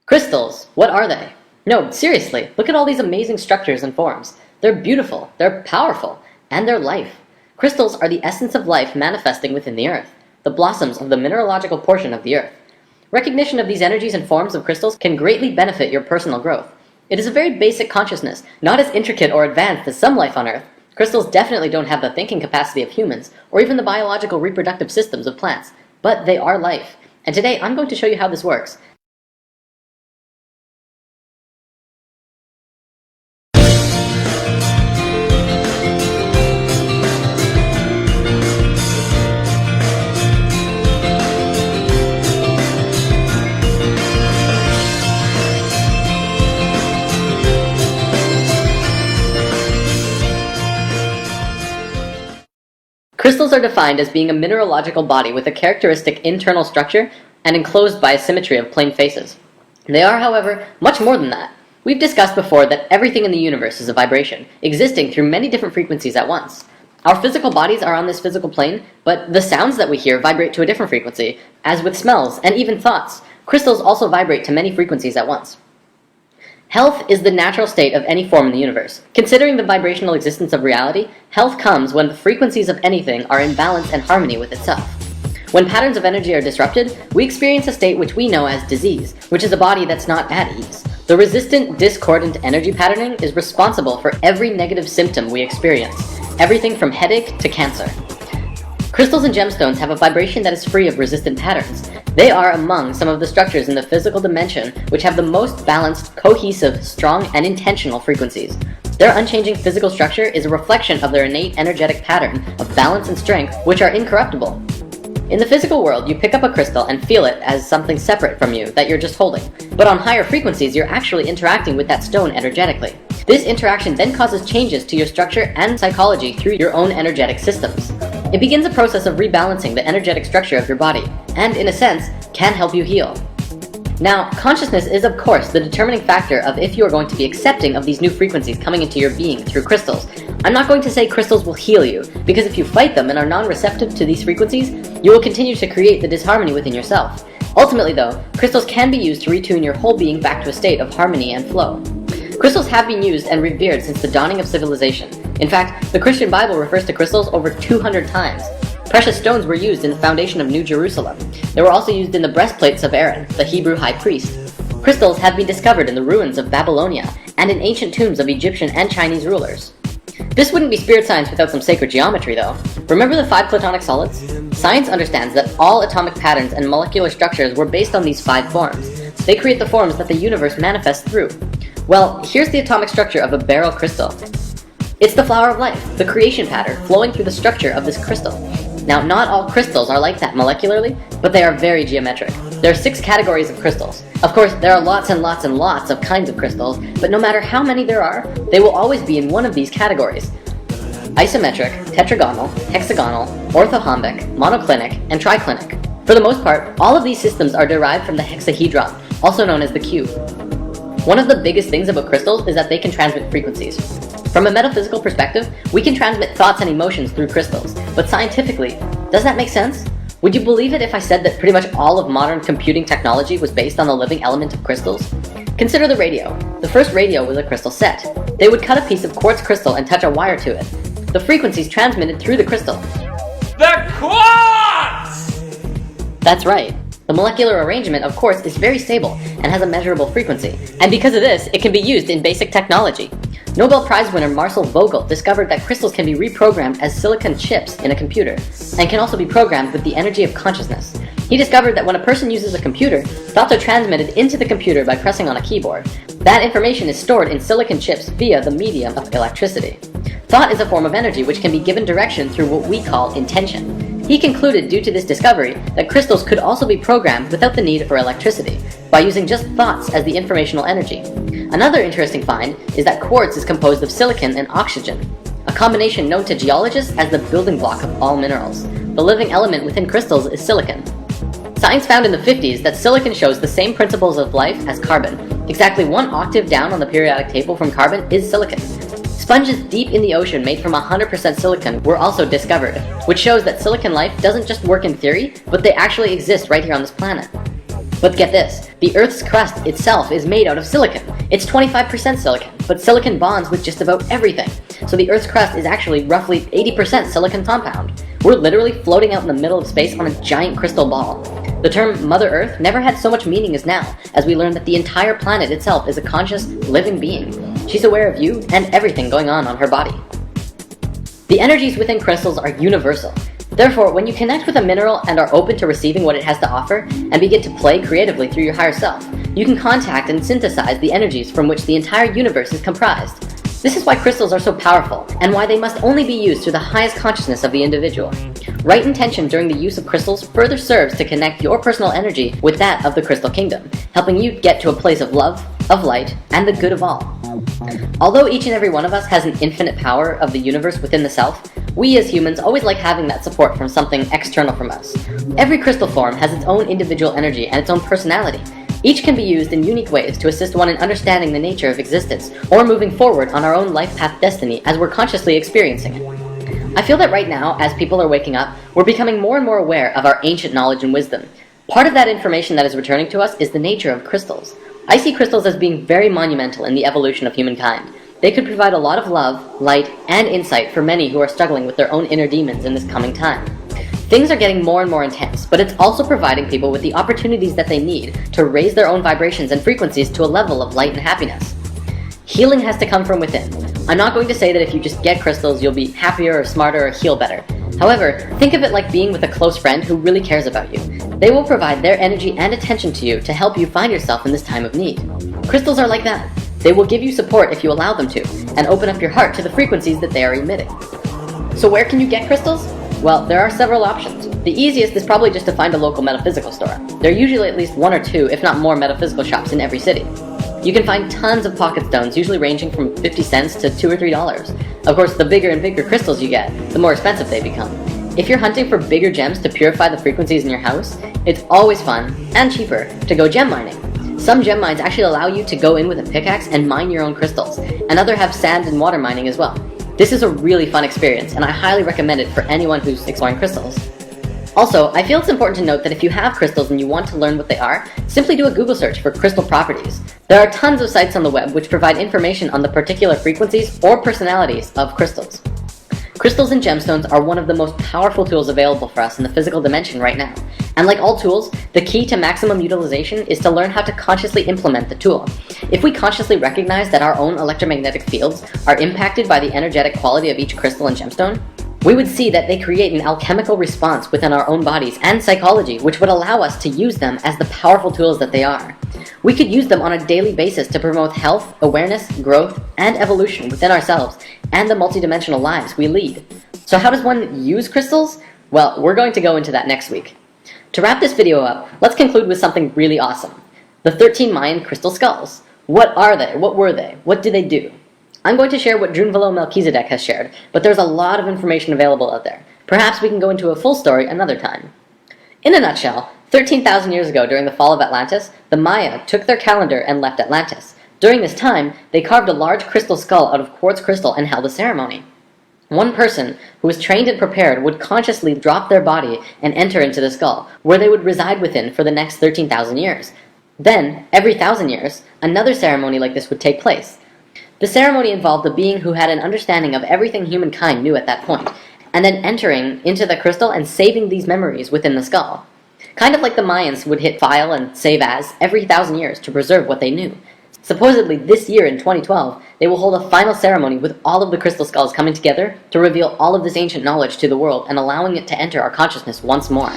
Crystals, what are they? No, seriously, look at all these amazing structures and forms. They're beautiful, they're powerful, and they're life. Crystals are the essence of life manifesting within the earth, the blossoms of the mineralogical portion of the earth. Recognition of these energies and forms of crystals can greatly benefit your personal growth. It is a very basic consciousness, not as intricate or advanced as some life on earth. Crystals definitely don't have the thinking capacity of humans, or even the biological reproductive systems of plants, but they are life. And today I'm going to show you how this works. Crystals are defined as being a mineralogical body with a characteristic internal structure and enclosed by a symmetry of plane faces. They are, however, much more than that. We've discussed before that everything in the universe is a vibration, existing through many different frequencies at once. Our physical bodies are on this physical plane, but the sounds that we hear vibrate to a different frequency, as with smells and even thoughts. Crystals also vibrate to many frequencies at once. Health is the natural state of any form in the universe. Considering the vibrational existence of reality, health comes when the frequencies of anything are in balance and harmony with itself. When patterns of energy are disrupted, we experience a state which we know as disease, which is a body that's not at ease. The resistant, discordant energy patterning is responsible for every negative symptom we experience, everything from headache to cancer. Crystals and gemstones have a vibration that is free of resistant patterns. They are among some of the structures in the physical dimension which have the most balanced, cohesive, strong, and intentional frequencies. Their unchanging physical structure is a reflection of their innate energetic pattern of balance and strength, which are incorruptible. In the physical world, you pick up a crystal and feel it as something separate from you that you're just holding. But on higher frequencies, you're actually interacting with that stone energetically. This interaction then causes changes to your structure and psychology through your own energetic systems. It begins a process of rebalancing the energetic structure of your body, and in a sense, can help you heal. Now, consciousness is of course the determining factor of if you are going to be accepting of these new frequencies coming into your being through crystals. I'm not going to say crystals will heal you, because if you fight them and are non-receptive to these frequencies, you will continue to create the disharmony within yourself. Ultimately though, crystals can be used to retune your whole being back to a state of harmony and flow. Crystals have been used and revered since the dawning of civilization. In fact, the Christian Bible refers to crystals over 200 times. Precious stones were used in the foundation of New Jerusalem. They were also used in the breastplates of Aaron, the Hebrew high priest. Crystals have been discovered in the ruins of Babylonia and in ancient tombs of Egyptian and Chinese rulers. This wouldn't be spirit science without some sacred geometry though. Remember the 5 platonic solids? Science understands that all atomic patterns and molecular structures were based on these 5 forms. They create the forms that the universe manifests through. Well, here's the atomic structure of a beryl crystal. It's the flower of life, the creation pattern flowing through the structure of this crystal. Now, not all crystals are like that molecularly, but they are very geometric. There are 6 categories of crystals. Of course, there are lots and lots and lots of kinds of crystals, but no matter how many there are, they will always be in one of these categories: isometric, tetragonal, hexagonal, orthorhombic, monoclinic, and triclinic. For the most part, all of these systems are derived from the hexahedron, also known as the cube. One of the biggest things about crystals is that they can transmit frequencies. From a metaphysical perspective, we can transmit thoughts and emotions through crystals, but scientifically, does that make sense? Would you believe it if I said that pretty much all of modern computing technology was based on the living element of crystals? Consider the radio. The first radio was a crystal set. They would cut a piece of quartz crystal and touch a wire to it. The frequencies transmitted through the crystal. The quartz! That's right. The molecular arrangement, of course, is very stable and has a measurable frequency, and because of this, it can be used in basic technology. Nobel Prize winner Marcel Vogel discovered that crystals can be reprogrammed as silicon chips in a computer, and can also be programmed with the energy of consciousness. He discovered that when a person uses a computer, thoughts are transmitted into the computer by pressing on a keyboard. That information is stored in silicon chips via the medium of electricity. Thought is a form of energy which can be given direction through what we call intention. He concluded, due to this discovery, that crystals could also be programmed without the need for electricity, by using just thoughts as the informational energy. Another interesting find is that quartz is composed of silicon and oxygen, a combination known to geologists as the building block of all minerals. The living element within crystals is silicon. Science found in the 50s that silicon shows the same principles of life as carbon. Exactly 1 octave down on the periodic table from carbon is silicon. Sponges deep in the ocean made from 100% silicon were also discovered, which shows that silicon life doesn't just work in theory, but they actually exist right here on this planet. But get this, the Earth's crust itself is made out of silicon. It's 25% silicon, but silicon bonds with just about everything. So the Earth's crust is actually roughly 80% silicon compound. We're literally floating out in the middle of space on a giant crystal ball. The term Mother Earth never had so much meaning as now, as we learn that the entire planet itself is a conscious, living being. She's aware of you and everything going on her body. The energies within crystals are universal. Therefore, when you connect with a mineral and are open to receiving what it has to offer, and begin to play creatively through your higher self, you can contact and synthesize the energies from which the entire universe is comprised. This is why crystals are so powerful, and why they must only be used through the highest consciousness of the individual. Right intention during the use of crystals further serves to connect your personal energy with that of the crystal kingdom, helping you get to a place of love, of light, and the good of all. Although each and every one of us has an infinite power of the universe within the self, we as humans always like having that support from something external from us. Every crystal form has its own individual energy and its own personality. Each can be used in unique ways to assist one in understanding the nature of existence, or moving forward on our own life path destiny as we're consciously experiencing it. I feel that right now, as people are waking up, we're becoming more and more aware of our ancient knowledge and wisdom. Part of that information that is returning to us is the nature of crystals. I see crystals as being very monumental in the evolution of humankind. They could provide a lot of love, light, and insight for many who are struggling with their own inner demons in this coming time. Things are getting more and more intense, but it's also providing people with the opportunities that they need to raise their own vibrations and frequencies to a level of light and happiness. Healing has to come from within. I'm not going to say that if you just get crystals, you'll be happier or smarter or heal better. However, think of it like being with a close friend who really cares about you. They will provide their energy and attention to you to help you find yourself in this time of need. Crystals are like that. They will give you support if you allow them to, and open up your heart to the frequencies that they are emitting. So where can you get crystals? Well, there are several options. The easiest is probably just to find a local metaphysical store. There are usually at least one or two, if not more, metaphysical shops in every city. You can find tons of pocket stones, usually ranging from 50 cents to $2 or $3. Of course, the bigger and bigger crystals you get, the more expensive they become. If you're hunting for bigger gems to purify the frequencies in your house, it's always fun, and cheaper, to go gem mining. Some gem mines actually allow you to go in with a pickaxe and mine your own crystals, and others have sand and water mining as well. This is a really fun experience, and I highly recommend it for anyone who's exploring crystals. Also, I feel it's important to note that if you have crystals and you want to learn what they are, simply do a Google search for crystal properties. There are tons of sites on the web which provide information on the particular frequencies or personalities of crystals. Crystals and gemstones are one of the most powerful tools available for us in the physical dimension right now. And like all tools, the key to maximum utilization is to learn how to consciously implement the tool. If we consciously recognize that our own electromagnetic fields are impacted by the energetic quality of each crystal and gemstone, we would see that they create an alchemical response within our own bodies and psychology, which would allow us to use them as the powerful tools that they are. We could use them on a daily basis to promote health, awareness, growth, and evolution within ourselves and the multidimensional lives we lead. So how does one use crystals? Well, we're going to go into that next week. To wrap this video up, let's conclude with something really awesome. The 13 Mayan crystal skulls. What are they? What were they? What do they do? I'm going to share what Drunvalo Melchizedek has shared, but there's a lot of information available out there. Perhaps we can go into a full story another time. In a nutshell, 13,000 years ago during the fall of Atlantis, the Maya took their calendar and left Atlantis. During this time, they carved a large crystal skull out of quartz crystal and held a ceremony. One person who was trained and prepared would consciously drop their body and enter into the skull, where they would reside within for the next 13,000 years. Then, every 1,000 years, another ceremony like this would take place. The ceremony involved a being who had an understanding of everything humankind knew at that point, and then entering into the crystal and saving these memories within the skull. Kind of like the Mayans would hit file and save as every 1,000 years to preserve what they knew. Supposedly this year in 2012, they will hold a final ceremony with all of the crystal skulls coming together to reveal all of this ancient knowledge to the world and allowing it to enter our consciousness once more.